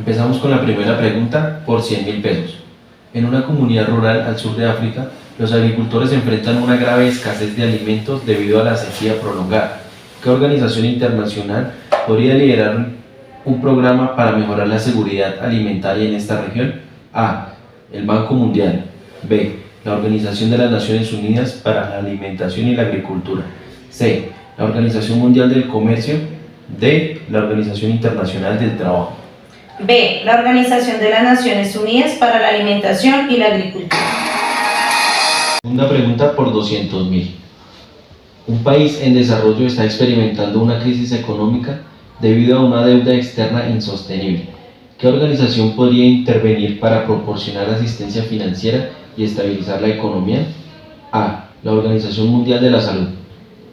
Empezamos con la primera pregunta por 100.000 pesos. En una comunidad rural al sur de África, los agricultores enfrentan una grave escasez de alimentos debido a la sequía prolongada. ¿Qué organización internacional podría liderar un programa para mejorar la seguridad alimentaria en esta región? A. El Banco Mundial. B. La Organización de las Naciones Unidas para la Alimentación y la Agricultura. C. La Organización Mundial del Comercio. D. La Organización Internacional del Trabajo. B. La Organización de las Naciones Unidas para la Alimentación y la Agricultura. Segunda pregunta por 200.000. Un país en desarrollo está experimentando una crisis económica debido a una deuda externa insostenible. ¿Qué organización podría intervenir para proporcionar asistencia financiera y estabilizar la economía? A. La Organización Mundial de la Salud.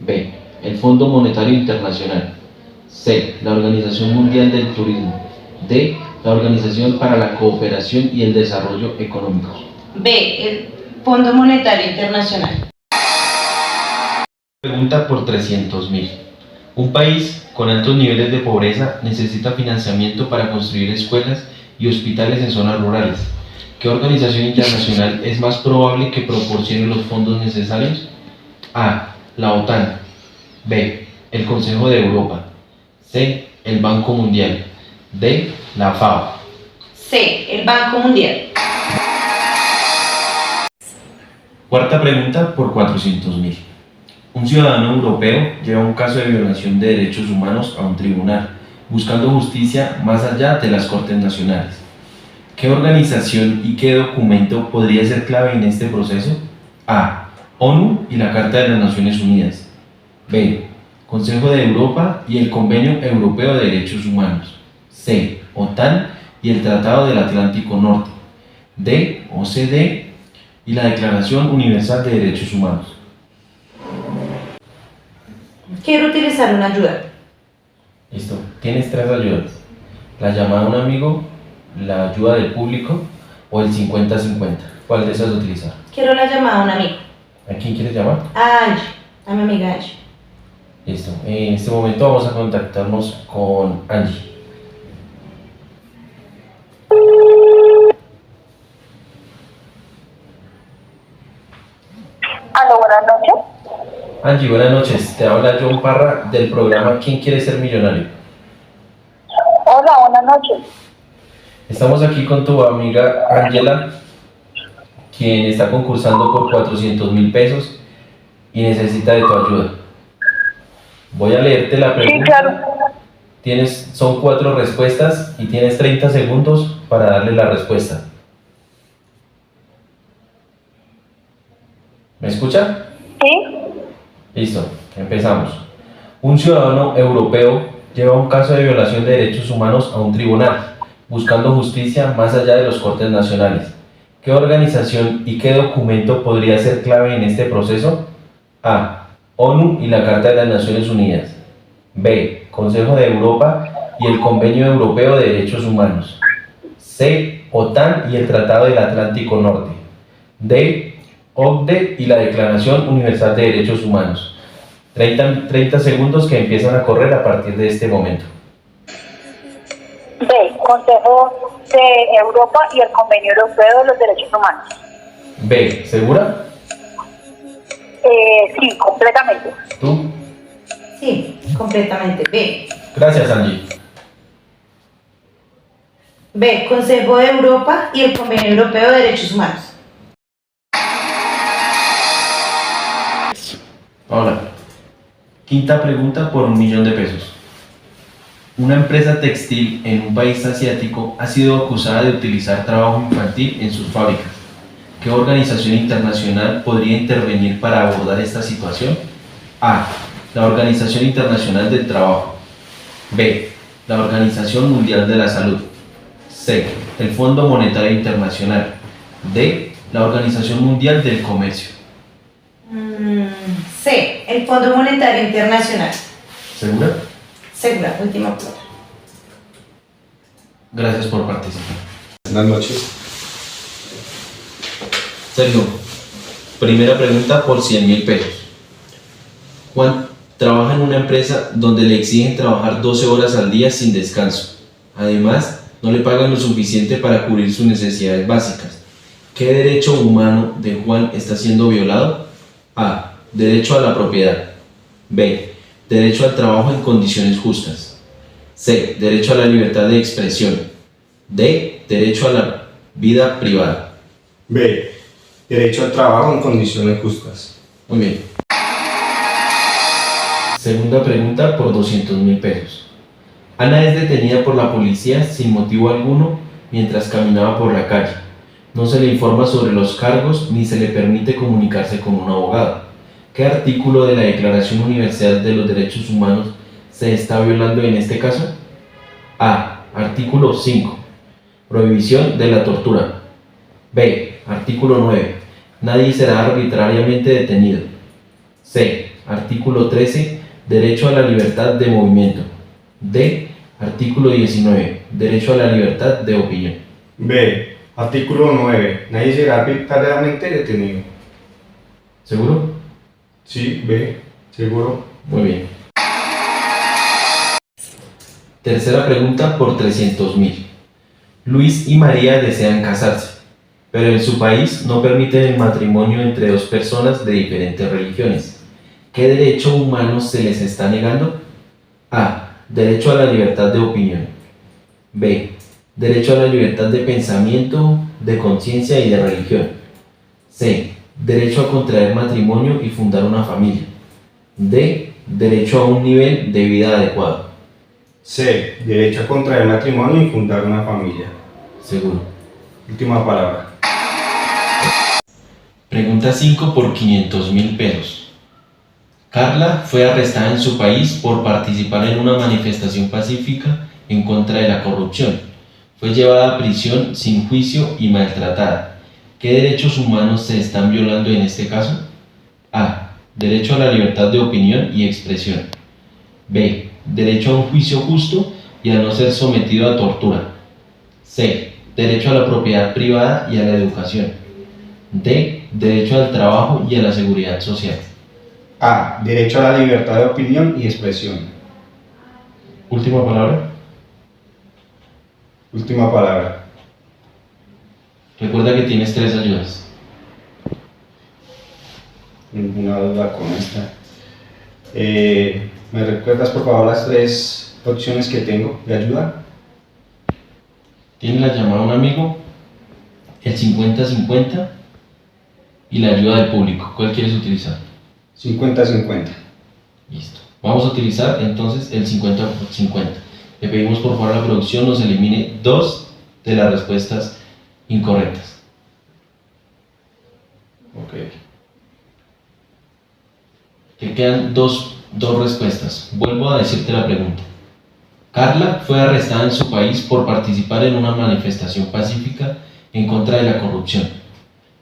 B. El Fondo Monetario Internacional. C. La Organización Mundial del Turismo. D. La Organización para la Cooperación y el Desarrollo Económico. B. El Fondo Monetario Internacional. Pregunta por 300.000. Un país con altos niveles de pobreza necesita financiamiento para construir escuelas y hospitales en zonas rurales. ¿Qué organización internacional es más probable que proporcione los fondos necesarios? A. La OTAN. B. El Consejo de Europa. C. El Banco Mundial. D. La FAO. C. El Banco Mundial. Cuarta pregunta por 400.000. Un ciudadano europeo lleva un caso de violación de derechos humanos a un tribunal, buscando justicia más allá de las Cortes Nacionales. ¿Qué organización y qué documento podría ser clave en este proceso? A. ONU y la Carta de las Naciones Unidas. B. Consejo de Europa y el Convenio Europeo de Derechos Humanos. C. OTAN y el Tratado del Atlántico Norte. D. OCDE y la Declaración Universal de Derechos Humanos. Quiero utilizar una ayuda. Listo, tienes tres ayudas: la llamada a un amigo, la ayuda del público o el 50-50. ¿Cuál deseas utilizar? Quiero la llamada a un amigo. ¿A quién quieres llamar? A Angie, a mi amiga Angie. Listo, en este momento vamos a contactarnos con Angie. Aló, buenas noches. Angie, buenas noches. Te habla John Parra del programa ¿Quién quiere ser millonario? Hola, buenas noches. Estamos aquí con tu amiga Ángela, quien está concursando por 400.000 pesos y necesita de tu ayuda. Voy a leerte la pregunta. Sí, claro. Son 4 respuestas y tienes 30 segundos para darle la respuesta. ¿Me escucha? Sí. Listo, empezamos. Un ciudadano europeo lleva un caso de violación de derechos humanos a un tribunal, buscando justicia más allá de los cortes nacionales. ¿Qué organización y qué documento podría ser clave en este proceso? A. ONU y la Carta de las Naciones Unidas. B. Consejo de Europa y el Convenio Europeo de Derechos Humanos. C. OTAN y el Tratado del Atlántico Norte. D. OCDE y la Declaración Universal de Derechos Humanos. 30 segundos que empiezan a correr a partir de este momento. B. Consejo de Europa y el Convenio Europeo de los Derechos Humanos. B. ¿Segura? Sí, completamente. ¿Tú? Sí, completamente. B. Gracias, Angie. B. Consejo de Europa y el Convenio Europeo de Derechos Humanos. Ahora, quinta pregunta por 1.000.000 de pesos. Una empresa textil en un país asiático ha sido acusada de utilizar trabajo infantil en sus fábricas. ¿Qué organización internacional podría intervenir para abordar esta situación? A. La Organización Internacional del Trabajo. B. La Organización Mundial de la Salud. C. El Fondo Monetario Internacional. D. La Organización Mundial del Comercio. C. El Fondo Monetario Internacional. ¿Segura? Segura, última palabra. Gracias por participar. Buenas noches. Sergio, primera pregunta por 100.000 pesos. Juan trabaja en una empresa donde le exigen trabajar 12 horas al día sin descanso. Además, no le pagan lo suficiente para cubrir sus necesidades básicas. ¿Qué derecho humano de Juan está siendo violado? A. Derecho a la propiedad. B. Derecho al trabajo en condiciones justas. C. Derecho a la libertad de expresión. D. Derecho a la vida privada. B. Derecho al trabajo en condiciones justas. Muy bien. Segunda pregunta por 200.000 pesos. Ana es detenida por la policía sin motivo alguno mientras caminaba por la calle. No se le informa sobre los cargos ni se le permite comunicarse con un abogado. ¿Qué artículo de la Declaración Universal de los Derechos Humanos se está violando en este caso? A. Artículo 5. Prohibición de la tortura. B. Artículo 9. Nadie será arbitrariamente detenido. C. Artículo 13. Derecho a la libertad de movimiento. D. Artículo 19. Derecho a la libertad de opinión. B. Artículo 9. Nadie será arbitrariamente detenido. ¿Seguro? Sí, B. Seguro. Muy bien. Tercera pregunta por 300.000. Luis y María desean casarse, pero en su país no permiten el matrimonio entre dos personas de diferentes religiones. ¿Qué derecho humano se les está negando? A. Derecho a la libertad de opinión. B. Derecho a la libertad de pensamiento, de conciencia y de religión. C. Derecho a contraer matrimonio y fundar una familia. D. Derecho a un nivel de vida adecuado. C. Derecho a contraer matrimonio y fundar una familia. Seguro. Última palabra. Pregunta 5 por 500.000 pesos. Carla fue arrestada en su país por participar en una manifestación pacífica en contra de la corrupción. Fue llevada a prisión sin juicio y maltratada. ¿Qué derechos humanos se están violando en este caso? A. Derecho a la libertad de opinión y expresión. B. Derecho a un juicio justo y a no ser sometido a tortura. C. Derecho a la propiedad privada y a la educación. D. Derecho al trabajo y a la seguridad social. A. Derecho a la libertad de opinión y expresión. Última palabra. Última palabra. Recuerda que tienes 3 ayudas. Ninguna duda con esta. ¿Me recuerdas por favor las 3 opciones que tengo de ayuda? Tienes la llamada a un amigo, el 50-50 y la ayuda del público. ¿Cuál quieres utilizar? 50-50. Listo. Vamos a utilizar entonces el 50-50. Le pedimos por favor a la producción nos elimine 2 de las respuestas incorrectas. Ok. Te quedan dos respuestas. Vuelvo a decirte la pregunta. Carla fue arrestada en su país por participar en una manifestación pacífica en contra de la corrupción.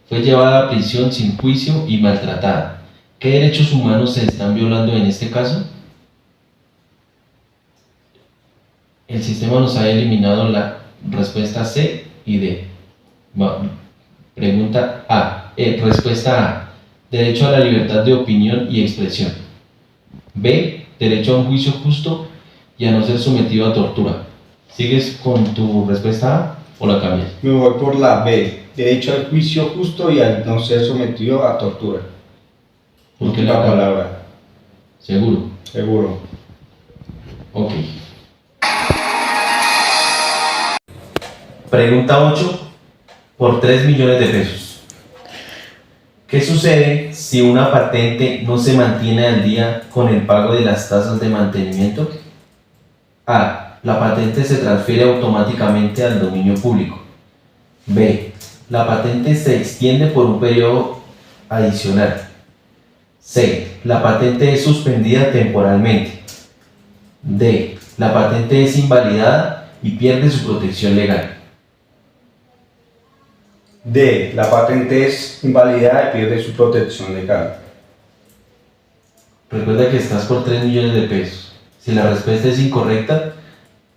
Fue llevada a prisión sin juicio y maltratada. ¿Qué derechos humanos se están violando en este caso? El sistema nos ha eliminado la respuesta C y D. Pregunta A. Respuesta A. Derecho a la libertad de opinión y expresión. B. Derecho a un juicio justo y a no ser sometido a tortura. ¿Sigues con tu respuesta A o la cambias? Me voy por la B. Derecho al juicio justo y a no ser sometido a tortura. ¿Por qué Última la cambias? palabra. ¿Seguro? Seguro. Ok. Pregunta 8 por 3 millones de pesos. ¿Qué sucede si una patente no se mantiene al día con el pago de las tasas de mantenimiento? A. La patente se transfiere automáticamente al dominio público. B. La patente se extiende por un periodo adicional. C. La patente es suspendida temporalmente. D. La patente es invalidada y pierde su protección legal. D. La patente es invalidada y pierde su protección legal. Recuerda que estás por 3 millones de pesos. Si la respuesta es incorrecta,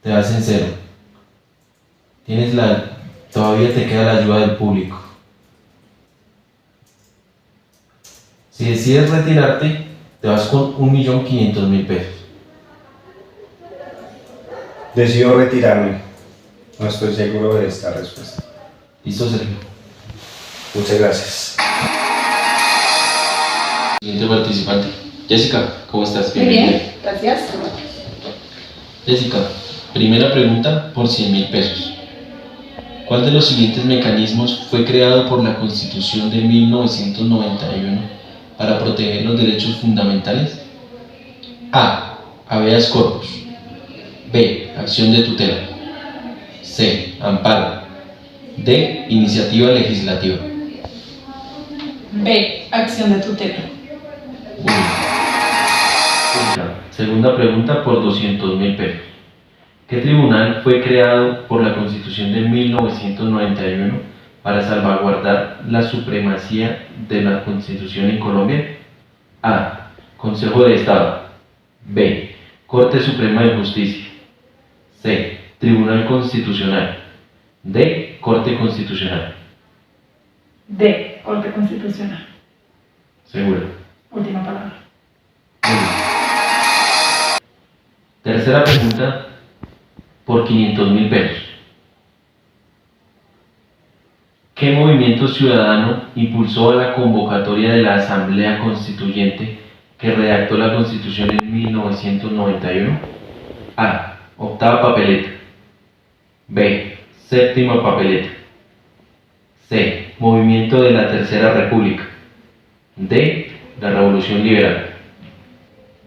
te vas en cero. Todavía te queda la ayuda del público. Si decides retirarte, te vas con 1.500.000 pesos. Decido retirarme. No estoy seguro de esta respuesta. Listo, Sergio. Muchas gracias. Siguiente participante. Jessica, ¿cómo estás? Muy Bienvenida. bien, gracias. Jessica, primera pregunta por 100.000 pesos. ¿Cuál de los siguientes mecanismos fue creado por la Constitución de 1991 para proteger los derechos fundamentales? A. Habeas corpus. B. Acción de tutela. C. Amparo. D. Iniciativa legislativa. B, acción de tutela. Muy bien. Segunda pregunta por 200.000 pesos. ¿Qué tribunal fue creado por la Constitución de 1991 para salvaguardar la supremacía de la Constitución en Colombia? A. Consejo de Estado. B. Corte Suprema de Justicia. C. Tribunal Constitucional. D. Corte Constitucional. D, Corte Constitucional. Seguro. Última palabra. Muy bien. Tercera pregunta por 500.000 pesos. ¿Qué movimiento ciudadano impulsó a la convocatoria de la Asamblea Constituyente que redactó la Constitución en 1991? A. Octava papeleta. B. Séptima papeleta. C. Movimiento de la Tercera República. D. La Revolución Liberal.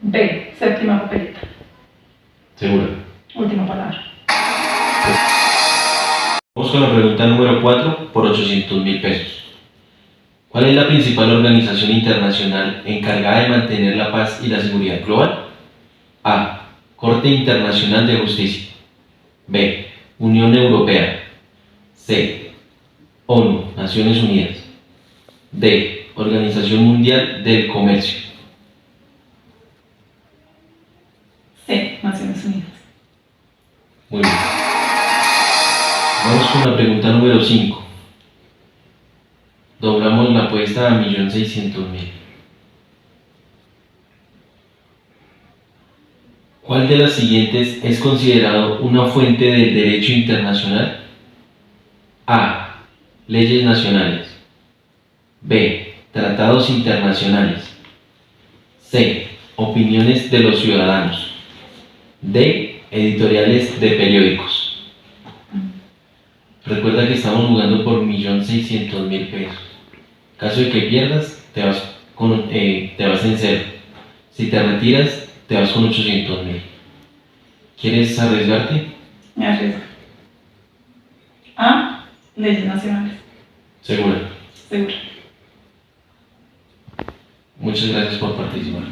B, séptima papeleta. Seguro. Última palabra. Vamos con la pregunta número 4 por 800.000 pesos. ¿Cuál es la principal organización internacional encargada de mantener la paz y la seguridad global? A. Corte Internacional de Justicia. B. Unión Europea. C. ONU, Naciones Unidas. D. Organización Mundial del Comercio. C, Naciones Unidas. Muy bien. Vamos con la pregunta número 5. Doblamos la apuesta a 1.600.000. ¿Cuál de las siguientes es considerado una fuente del derecho internacional? A. Leyes nacionales. B. Tratados internacionales. C. Opiniones de los ciudadanos. D. Editoriales de periódicos. Recuerda que estamos jugando por 1.600.000 pesos. En caso de que pierdas, te vas en cero. Si te retiras, te vas con 800.000. ¿Quieres arriesgarte? Me arriesgo. A, leyes nacionales. Seguro. Seguro. Muchas gracias por participar.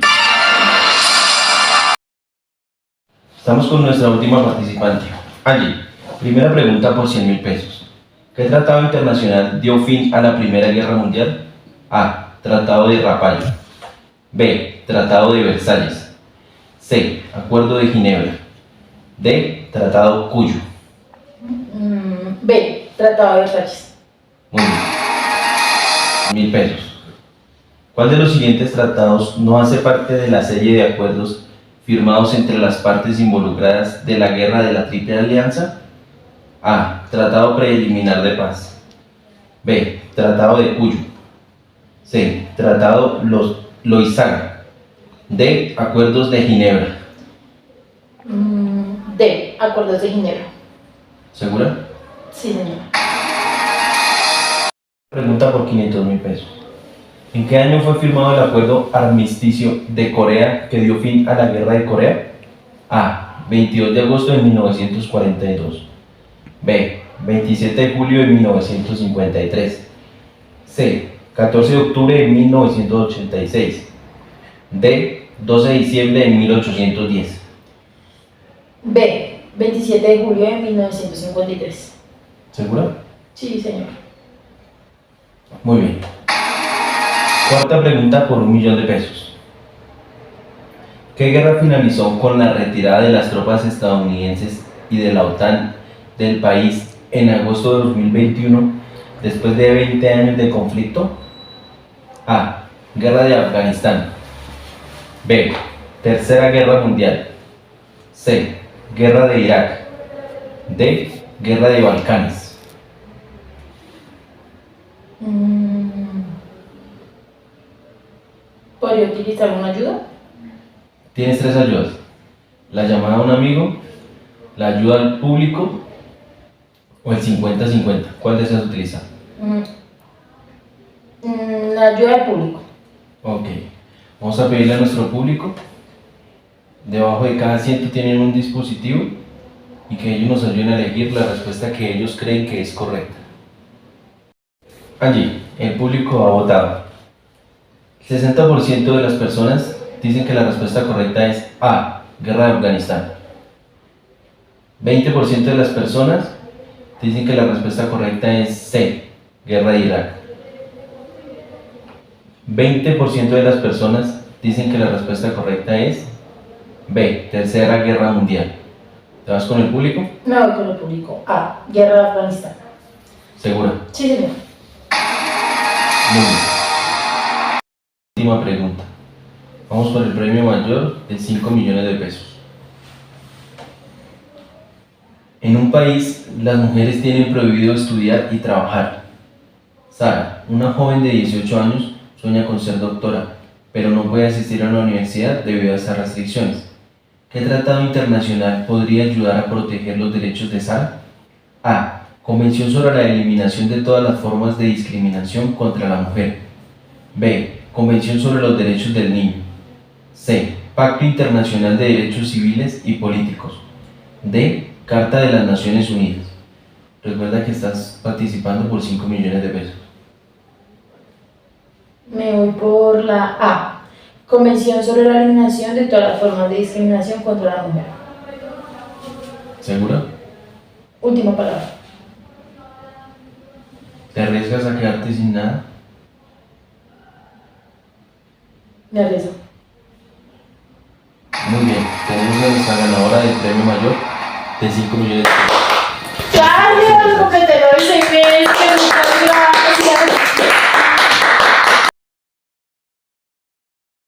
Estamos con nuestra última participante, Angie. Primera pregunta por 100.000 pesos. ¿Qué tratado internacional dio fin a la Primera Guerra Mundial? A. Tratado de Rapallo. B. Tratado de Versalles. C. Acuerdo de Ginebra. D. Tratado Cuyo. B, Tratado de Versalles. Muy bien. 1.000 pesos. ¿Cuál de los siguientes tratados no hace parte de la serie de acuerdos firmados entre las partes involucradas de la Guerra de la Triple Alianza? A. Tratado preliminar de paz. B. Tratado de Cuyo. C. Tratado Loizaga. D. Acuerdos de Ginebra. D, Acuerdos de Ginebra. ¿Segura? Sí, señor. Pregunta por 500.000 pesos. ¿En qué año fue firmado el acuerdo armisticio de Corea que dio fin a la guerra de Corea? A. 22 de agosto de 1942. B. 27 de julio de 1953. C. 14 de octubre de 1986. D. 12 de diciembre de 1810. B, 27 de julio de 1953. ¿Segura? Sí, señor. Muy bien. Cuarta pregunta por 1.000.000 de pesos. ¿Qué guerra finalizó con la retirada de las tropas estadounidenses y de la OTAN del país en agosto de 2021 después de 20 años de conflicto? A. Guerra de Afganistán. B. Tercera Guerra Mundial. C. Guerra de Irak. D. Guerra de Balcanes. ¿Podría utilizar una ayuda? Tienes tres ayudas. La llamada a un amigo, la ayuda al público o el 50-50. ¿Cuál deseas utilizar? Mm, la ayuda al público. Ok. Vamos a pedirle a nuestro público. Debajo de cada asiento tienen un dispositivo y que ellos nos ayuden a elegir la respuesta que ellos creen que es correcta. Allí, el público ha votado. El 60% de las personas dicen que la respuesta correcta es A, Guerra de Afganistán. 20% de las personas dicen que la respuesta correcta es C, Guerra de Irak. 20% de las personas dicen que la respuesta correcta es B, Tercera Guerra Mundial. ¿Te vas con el público? Me voy con el público. A. Guerra de Afganistán. ¿Segura? Sí, señor. Muy bien. Última pregunta. Vamos por el premio mayor de 5 millones de pesos. En un país, las mujeres tienen prohibido estudiar y trabajar. Sara, una joven de 18 años, sueña con ser doctora, pero no puede asistir a la universidad debido a estas restricciones. ¿Qué tratado internacional podría ayudar a proteger los derechos de Sara? A. Convención sobre la eliminación de todas las formas de discriminación contra la mujer. B. Convención sobre los derechos del niño. C. Pacto Internacional de Derechos Civiles y Políticos. D. Carta de las Naciones Unidas. Recuerda que estás participando por 5 millones de pesos. Me voy por la A. Convención sobre la eliminación de todas las formas de discriminación contra la mujer. ¿Segura? Última palabra. ¿Te arriesgas a quedarte sin nada? Me arriesgo. Muy bien, tenemos a nuestra ganadora del premio mayor de 5 millones de pesos.